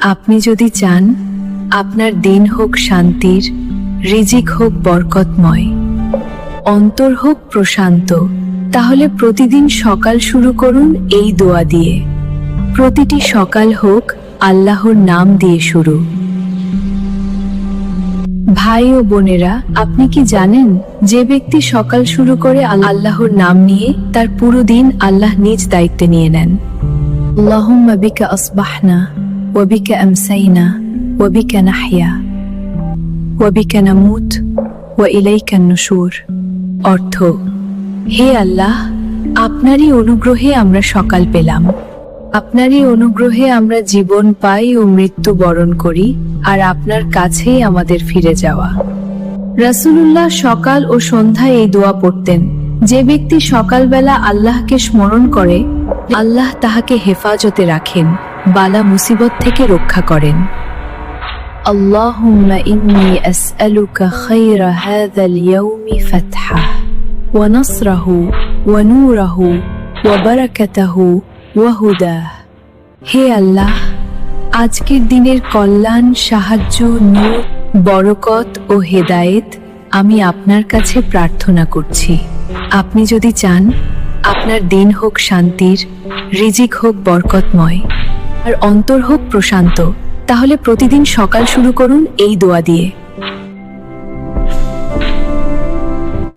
আপনি যদি চান আপনার দিন হোক শান্তির, রিজিক হোক বরকতময়, অন্তর হোক প্রশান্ত, তাহলে প্রতিদিন সকাল শুরু করুন এই দোয়া দিয়ে। প্রতিটি সকাল হোক আল্লাহর নাম দিয়ে শুরু। ভাই ও বোনেরা, আপনি কি জানেন যে ব্যক্তি সকাল শুরু করে আল্লাহর নাম নিয়ে, তার পুরো দিন আল্লাহ নিজ দায়িত্বে নিয়ে নেন। আল্লাহুম্মা বিকা আসবাহনা ওয়া বিকা আমসাইনা ওয়া বিকা নাহইয়া ওয়া বিকা নামুত ওয়া ইলাইকান নুশুর। অর্থ: হে আল্লাহ, আপনারই অনুগ্রহে আমরা সকাল পেলাম, আপনারই অনুগ্রহে আমরা জীবন পাই ও মৃত্যু বরণ করি, আর আপনার কাছেই আমাদের ফিরে যাওয়া। রাসূলুল্লাহ সকাল ও সন্ধ্যায় এই দোয়া পড়তেন। যে ব্যক্তি সকালবেলা আল্লাহকে স্মরণ করে, আল্লাহ তাহাকে হেফাজতে রাখেন, বালা মুসিবত থেকে রক্ষা করেন। আল্লাহুম্মা ইন্নী আসআলুকা খায়রা হাযাল ইয়াউমি ফাতহাহু ওয়া নাসরাহু ওয়া নূরাহু ওয়া বারাকাতাহু ওয়া হুদাহ। হে আল্লাহ, আজকের দিনের কল্যাণ, সাহায্য, নূর, বরকত ও হেদায়েত আমি আপনার কাছে প্রার্থনা করছি। আপনি যদি চান আপনার দিন হোক শান্তির, রিজিক হোক বরকতময়, আর অন্তর হোক প্রশান্ত, তাহলে প্রতিদিন সকাল শুরু করুন এই দোয়া দিয়ে।